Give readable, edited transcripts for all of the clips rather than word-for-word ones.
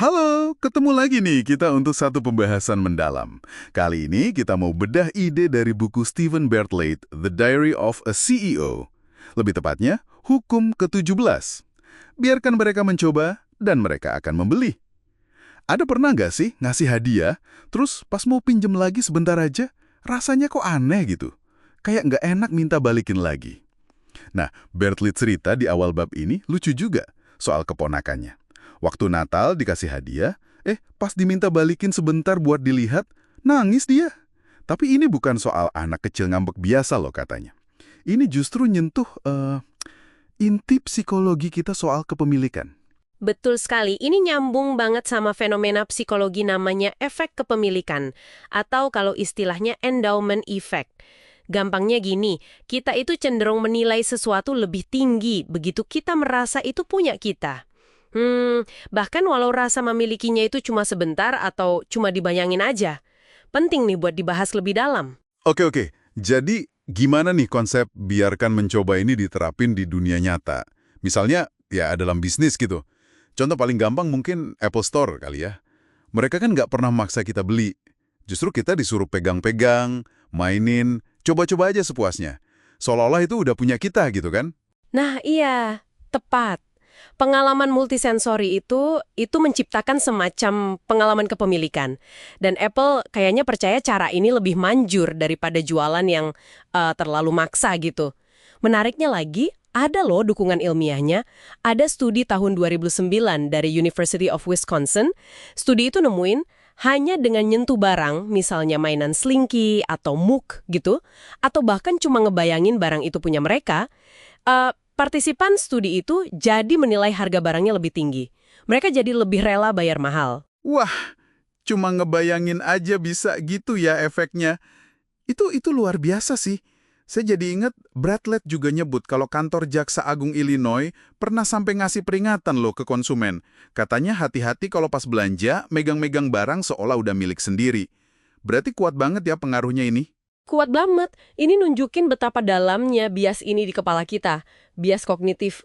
Halo, ketemu lagi nih kita untuk satu pembahasan mendalam. Kali ini kita mau bedah ide dari buku Stephen Bartlett, The Diary of a CEO. Lebih tepatnya, Hukum ke-17. Biarkan mereka mencoba, dan mereka akan membeli. Ada pernah nggak sih ngasih hadiah, terus pas mau pinjem lagi sebentar aja, rasanya kok aneh gitu? Kayak nggak enak minta balikin lagi. Nah, Bartlett cerita di awal bab ini lucu juga soal keponakannya. Waktu Natal dikasih hadiah, pas diminta balikin sebentar buat dilihat, nangis dia. Tapi ini bukan soal anak kecil ngambek biasa loh katanya. Ini justru nyentuh inti psikologi kita soal kepemilikan. Betul sekali, ini nyambung banget sama fenomena psikologi namanya efek kepemilikan, atau kalau istilahnya endowment effect. Gampangnya gini, kita itu cenderung menilai sesuatu lebih tinggi begitu kita merasa itu punya kita. Bahkan walau rasa memilikinya itu cuma sebentar atau cuma dibayangin aja. Penting nih buat dibahas lebih dalam. Oke. Jadi gimana nih konsep biarkan mencoba ini diterapin di dunia nyata? Misalnya, ya dalam bisnis gitu. Contoh paling gampang mungkin Apple Store kali ya. Mereka kan nggak pernah maksa kita beli. Justru kita disuruh pegang-pegang, mainin, coba-coba aja sepuasnya. Seolah-olah itu udah punya kita gitu kan? Nah iya, tepat. Pengalaman multisensori itu menciptakan semacam pengalaman kepemilikan. Dan Apple kayaknya percaya cara ini lebih manjur daripada jualan yang terlalu maksa gitu. Menariknya lagi, ada loh dukungan ilmiahnya. Ada studi tahun 2009 dari University of Wisconsin. Studi itu nemuin hanya dengan nyentuh barang, misalnya mainan Slinky atau Mook gitu, atau bahkan cuma ngebayangin barang itu punya mereka, partisipan studi itu jadi menilai harga barangnya lebih tinggi. Mereka jadi lebih rela bayar mahal. Wah, cuma ngebayangin aja bisa gitu ya efeknya. Itu luar biasa sih. Saya jadi ingat Bartlett juga nyebut kalau kantor Jaksa Agung Illinois pernah sampai ngasih peringatan loh ke konsumen. Katanya hati-hati kalau pas belanja, megang-megang barang seolah udah milik sendiri. Berarti kuat banget ya pengaruhnya ini. Kuat banget. Ini nunjukin betapa dalamnya bias ini di kepala kita. Bias kognitif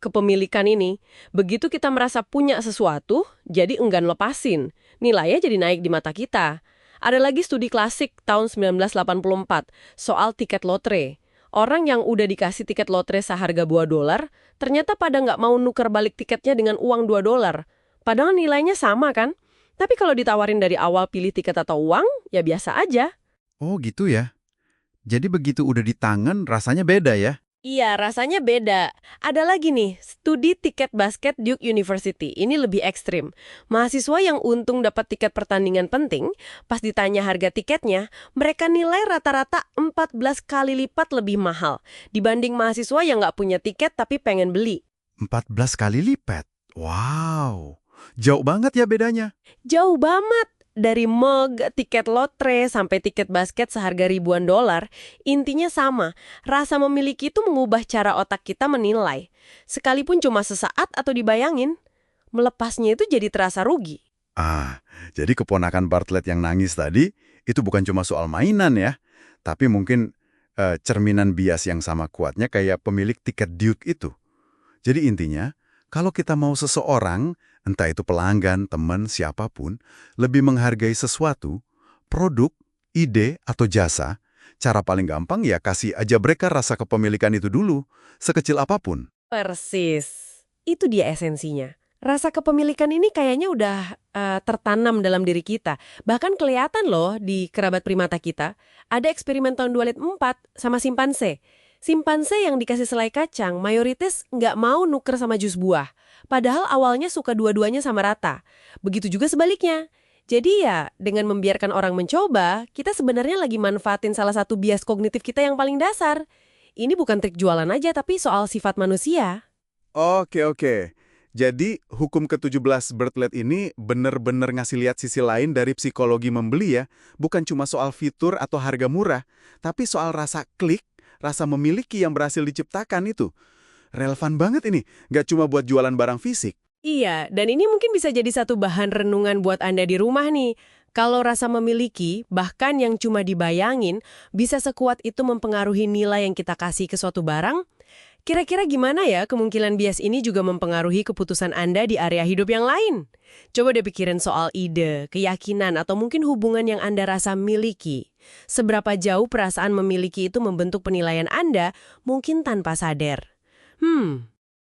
kepemilikan ini. Begitu kita merasa punya sesuatu, jadi enggan lepasin. Nilainya jadi naik di mata kita. Ada lagi studi klasik tahun 1984 soal tiket lotre. Orang yang udah dikasih tiket lotre seharga $2, ternyata pada nggak mau nuker balik tiketnya dengan uang $2. Padahal nilainya sama kan? Tapi kalau ditawarin dari awal pilih tiket atau uang, ya biasa aja. Oh gitu ya. Jadi begitu udah di tangan rasanya beda ya? Iya, rasanya beda. Ada lagi nih, studi tiket basket Duke University. Ini lebih ekstrim. Mahasiswa yang untung dapat tiket pertandingan penting, pas ditanya harga tiketnya, mereka nilai rata-rata 14 kali lipat lebih mahal dibanding mahasiswa yang nggak punya tiket tapi pengen beli. 14 kali lipat. Wow. Jauh banget ya bedanya. Jauh banget. Dari mug, tiket lotre, sampai tiket basket seharga ribuan dolar, intinya sama. Rasa memiliki itu mengubah cara otak kita menilai. Sekalipun cuma sesaat atau dibayangin, melepasnya itu jadi terasa rugi. Jadi keponakan Bartlett yang nangis tadi, itu bukan cuma soal mainan ya, tapi mungkin cerminan bias yang sama kuatnya kayak pemilik tiket Duke itu. Jadi intinya, kalau kita mau seseorang, entah itu pelanggan, teman, siapapun, lebih menghargai sesuatu, produk, ide, atau jasa, cara paling gampang ya kasih aja mereka rasa kepemilikan itu dulu, sekecil apapun. Persis. Itu dia esensinya. Rasa kepemilikan ini kayaknya udah tertanam dalam diri kita. Bahkan kelihatan loh di kerabat primata kita. Ada eksperimen tahun 2004 sama simpanse. Simpanse yang dikasih selai kacang, mayoritas nggak mau nuker sama jus buah. Padahal awalnya suka dua-duanya sama rata. Begitu juga sebaliknya. Jadi ya, dengan membiarkan orang mencoba, kita sebenarnya lagi manfaatin salah satu bias kognitif kita yang paling dasar. Ini bukan trik jualan aja, tapi soal sifat manusia. Oke. Jadi, hukum ke-17 Bartlett ini bener-bener ngasih lihat sisi lain dari psikologi membeli ya. Bukan cuma soal fitur atau harga murah, tapi soal rasa klik, rasa memiliki yang berhasil diciptakan itu. Relevan banget ini, nggak cuma buat jualan barang fisik. Iya, dan ini mungkin bisa jadi satu bahan renungan buat Anda di rumah nih. Kalau rasa memiliki, bahkan yang cuma dibayangin, bisa sekuat itu mempengaruhi nilai yang kita kasih ke suatu barang, Kira-kira gimana ya kemungkinan bias ini juga mempengaruhi keputusan Anda di area hidup yang lain? Coba deh pikirin soal ide, keyakinan, atau mungkin hubungan yang Anda rasa miliki. Seberapa jauh perasaan memiliki itu membentuk penilaian Anda, mungkin tanpa sadar.